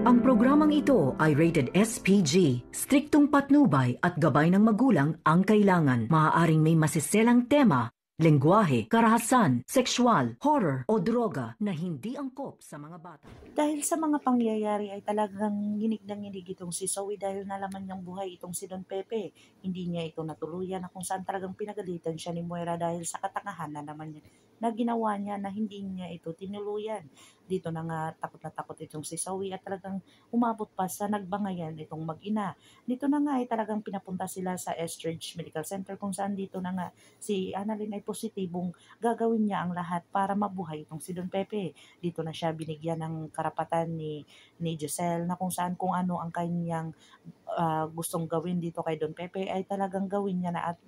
Ang programang ito ay rated SPG. Striktong patnubay at gabay ng magulang ang kailangan. Maaaring may masiselang tema, lengguwahe, karahasan, sexual, horror o droga na hindi angkop sa mga bata. Dahil sa mga pangyayari ay talagang nginig na nginig itong si Zoe dahil nalaman niyang buhay itong si Don Pepe. Hindi niya ito natuluyan na kung saan talagang pinagalitan siya ni Moira dahil sa katangahan na naman niya na ginawa niya na hindi niya ito tinuluyan. Dito na nga na takot itong si Zoe at talagang umabot pa sa nagbangayan itong mag-ina. Dito na nga ay talagang pinapunta sila sa Estridge Medical Center kung saan dito na nga si Annalyn ay positibong gagawin niya ang lahat para mabuhay itong si Don Pepe. Dito na siya binigyan ng karapatan ni Giselle na kung saan kung ano ang kanyang gustong gawin dito kay Don Pepe ay talagang gawin niya na at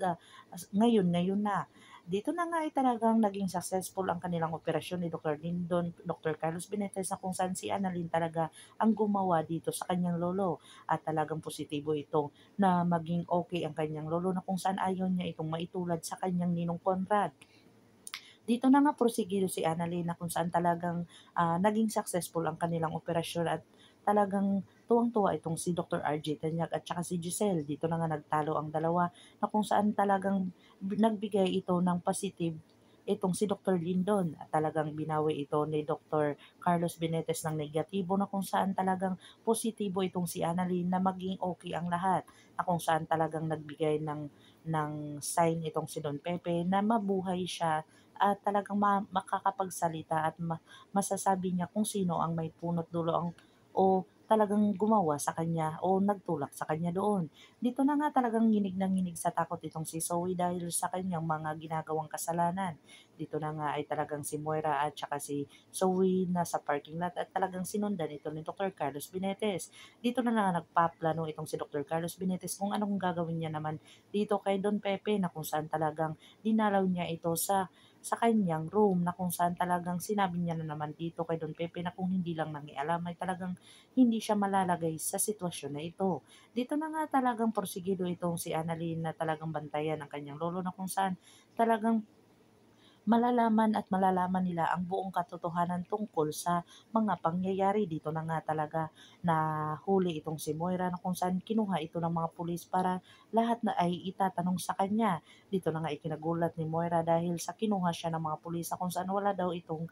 ngayon na. Dito na nga ay talagang naging successful ang kanilang operasyon ni Dr. Lindon, Dr. Carlos Benitez na kung saan si Annalyn talaga ang gumawa dito sa kanyang lolo at talagang positibo ito na maging okay ang kanyang lolo na kung saan ayaw niya itong maitulad sa kanyang ninong Conrad. Dito na nga prosegido si Annalyn na kung saan talagang naging successful ang kanilang operasyon at talagang tuwang-tuwa itong si Dr. RJ Tanyag at saka si Giselle. Dito na nga nagtalo ang dalawa na kung saan talagang nagbigay ito ng positive itong si Dr. Lindon at talagang binawi ito ni Dr. Carlos Benitez ng negatibo na kung saan talagang positibo itong si Annalyn na maging okay ang lahat na kung saan talagang nagbigay ng sign itong si Don Pepe na mabuhay siya at talagang makakapagsalita at masasabi niya kung sino ang may punot dulo o talagang gumawa sa kanya o nagtulak sa kanya doon. Dito na nga talagang nginig na nginig sa takot itong si Zoe dahil sa kanyang mga ginagawang kasalanan. Dito na nga ay talagang si Moira at saka si Zoe na sa parking lot at talagang sinundan ito ni Dr. Carlos Benitez. Dito na nga nagpaplano itong si Dr. Carlos Benitez kung anong gagawin niya naman dito kay Don Pepe na kung saan talagang dinalaw niya ito sa kanyang room na kung saan talagang sinabi niya na naman dito kay Don Pepe na kung hindi lang nangialam ay talagang hindi siya malalagay sa sitwasyon na ito. Dito na nga talagang porsigido itong si Annalyn na talagang bantayan ang kanyang lolo na kung saan talagang malalaman nila ang buong katotohanan tungkol sa mga pangyayari. Dito na nga talaga na huli itong si Moira na kung saan kinuha ito ng mga pulis para lahat na ay itatanong sa kanya. Dito na nga ikinagulat ni Moira dahil sa kinuha siya ng mga pulis na kung saan wala daw itong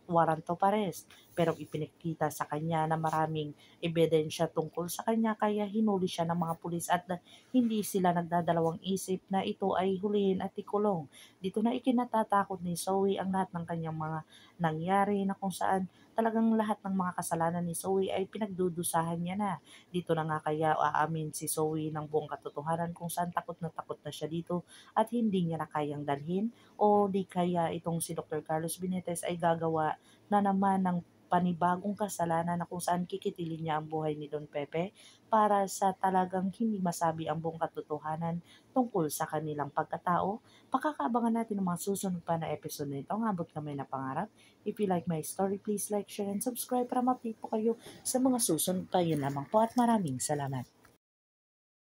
warrant of arrest. Pero ipinakita sa kanya na maraming ebidensya tungkol sa kanya kaya hinuli siya ng mga pulis at hindi sila nagdadalawang isip na ito ay hulihin at ikulong. Dito na ikinatatakot ni Zoe ang lahat ng kanyang mga nangyari na kung saan talagang lahat ng mga kasalanan ni Zoe ay pinagdudusahan niya na. Dito na nga kaya aamin si Zoe ng buong katotohanan kung saan takot na siya dito at hindi niya na kayang dalhin o di kaya itong si Dr. Carlos Benitez ay gagawa na naman ng panibagong kasalanan na kung saan kikitilin niya ang buhay ni Don Pepe para sa talagang hindi masabi ang buong katotohanan tungkol sa kanilang pagkatao. Pakakabangan natin ang mga susunod pa na episode nito. Ang abot kami na pangarap. If you like my story, please like, share, and subscribe para ma-update po kayo sa mga susunod pa. Yun lamang po at maraming salamat.